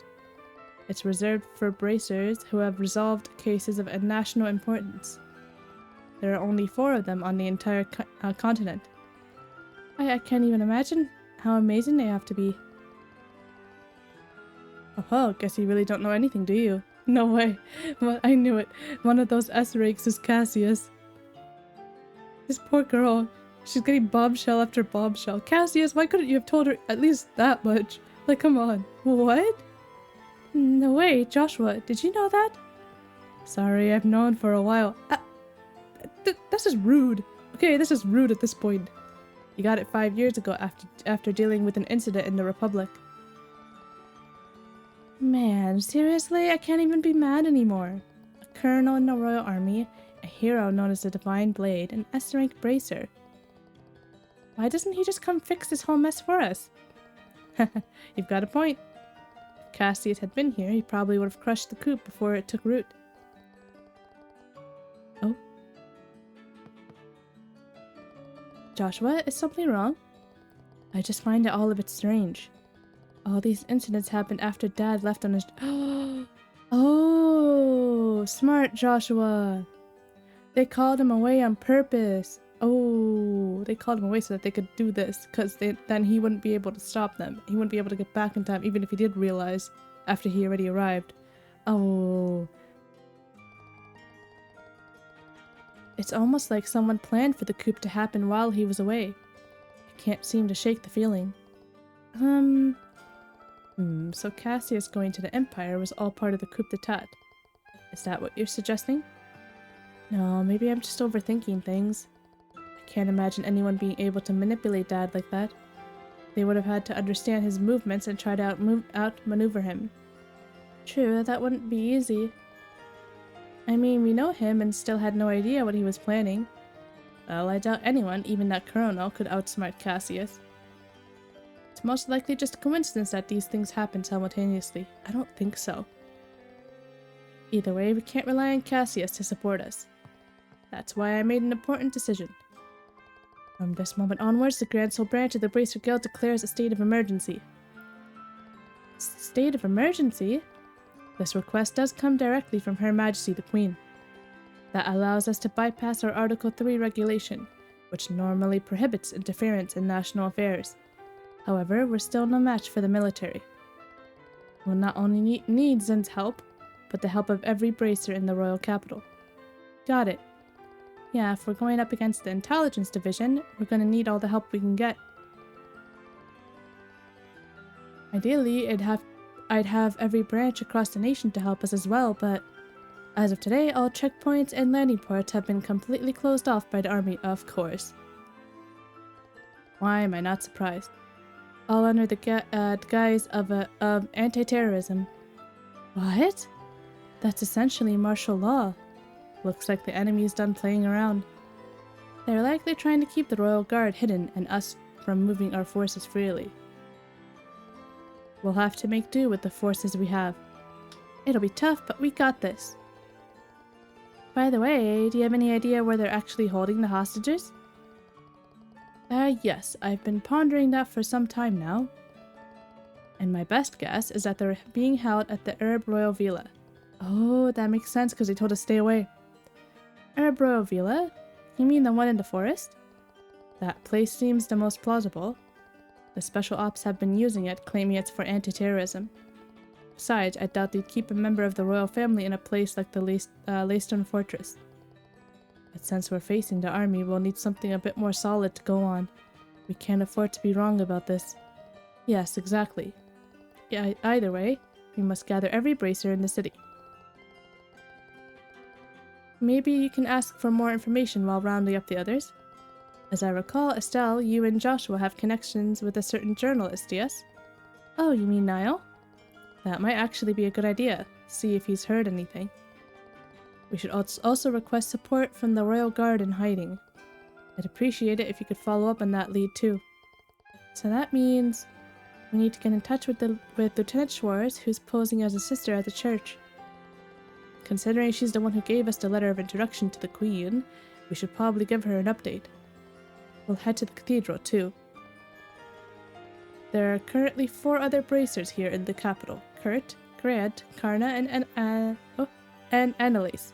It's reserved for bracers who have resolved cases of national importance. There are only 4 of them on the entire continent. I can't even imagine how amazing they have to be. Oh, guess you really don't know anything, do you? No way. Well, I knew it. One of those S-ranks is Cassius. This poor girl. She's getting bombshell after bombshell. Cassius, why couldn't you have told her at least that much? Like, come on. What? No way, Joshua. Did you know that? Sorry, I've known for a while. This is rude. Okay, this is rude at this point. You got it 5 years ago after dealing with an incident in the Republic. Man, seriously? I can't even be mad anymore. A colonel in the Royal Army, a hero known as the Divine Blade, an S-rank bracer. Why doesn't he just come fix this whole mess for us? You've got a point. If Cassius had been here, he probably would have crushed the coup before it took root. Oh? Joshua, is something wrong? I just find it all a bit strange. All these incidents happened after Dad left on his— Oh, smart Joshua. They called him away on purpose. Oh, they called him away so that they could do this, because then he wouldn't be able to stop them. He wouldn't be able to get back in time, even if he did realize after he already arrived. Oh. It's almost like someone planned for the coup to happen while he was away. I can't seem to shake the feeling. So Cassius going to the Empire was all part of the coup d'etat. Is that what you're suggesting? No, maybe I'm just overthinking things. I can't imagine anyone being able to manipulate Dad like that. They would have had to understand his movements and try to outmaneuver him. True, that wouldn't be easy. I mean, we know him and still had no idea what he was planning. Well, I doubt anyone, even that colonel, could outsmart Cassius. It's most likely just a coincidence that these things happen simultaneously. I don't think so. Either way, we can't rely on Cassius to support us. That's why I made an important decision. From this moment onwards, the Grand Soul Branch of the Bracer Guild declares a state of emergency. State of emergency? This request does come directly from Her Majesty the Queen. That allows us to bypass our Article 3 regulation, which normally prohibits interference in national affairs. However, we're still no match for the military. We'll not only need Zin's help, but the help of every bracer in the royal capital. Got it. Yeah, if we're going up against the intelligence division, we're gonna need all the help we can get. Ideally, I'd have every branch across the nation to help us as well, but as of today, all checkpoints and landing ports have been completely closed off by the army, of course. Why am I not surprised? All under the guise of anti-terrorism. What? That's essentially martial law. Looks like the enemy's done playing around. They're likely trying to keep the Royal Guard hidden and us from moving our forces freely. We'll have to make do with the forces we have. It'll be tough, but we got this. By the way, do you have any idea where they're actually holding the hostages? Yes, I've been pondering that for some time now. And my best guess is that they're being held at the Arab Royal Villa. Oh, that makes sense because they told us to stay away. Arab Royal Villa? You mean the one in the forest? That place seems the most plausible. The special ops have been using it, claiming it's for anti-terrorism. Besides, I doubt they'd keep a member of the royal family in a place like the Leystone Fortress. But since we're facing the army, we'll need something a bit more solid to go on. We can't afford to be wrong about this. Yes, exactly. Yeah, either way, we must gather every bracer in the city. Maybe you can ask for more information while rounding up the others. As I recall, Estelle, you and Joshua have connections with a certain journalist, yes? Oh, you mean Niall? That might actually be a good idea. See if he's heard anything. We should also request support from the Royal Guard in hiding. I'd appreciate it if you could follow up on that lead too. So that means we need to get in touch with Lieutenant Schwartz, who's posing as a sister at the church. Considering she's the one who gave us the letter of introduction to the Queen, we should probably give her an update. We'll head to the cathedral too. There are currently 4 other bracers here in the capital: Kurt, Grant, Karna, and Annalise.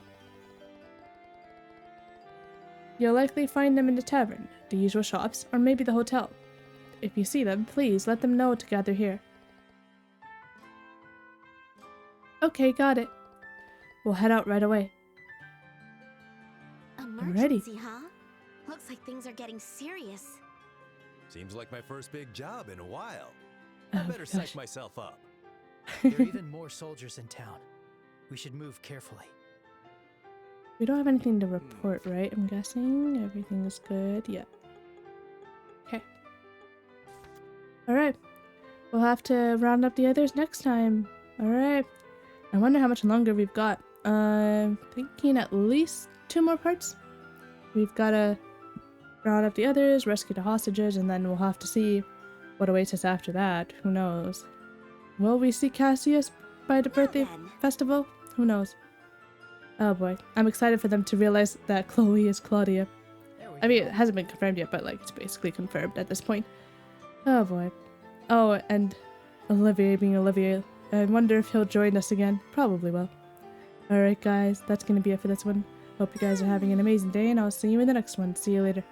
You'll likely find them in the tavern, the usual shops, or maybe the hotel. If you see them, please let them know to gather here. Okay, got it. We'll head out right away. Emergency, huh? Looks like things are getting serious. Seems like my first big job in a while. I better psych myself up. There are even more soldiers in town. We should move carefully. We don't have anything to report, right? I'm guessing everything is good. Yeah. Okay. Alright. We'll have to round up the others next time. Alright. I wonder how much longer we've got. I'm thinking at least 2 more parts. We've got to round up the others, rescue the hostages, and then we'll have to see what awaits us after that. Who knows? Will we see Cassius by the birthday festival? Who knows? Oh boy. I'm excited for them to realize that Chloe is Claudia. I mean, it hasn't been confirmed yet, but like it's basically confirmed at this point. Oh boy. Oh, and Olivier being Olivier. I wonder if he'll join us again. Probably will. Alright guys, that's gonna be it for this one. Hope you guys are having an amazing day, and I'll see you in the next one. See you later.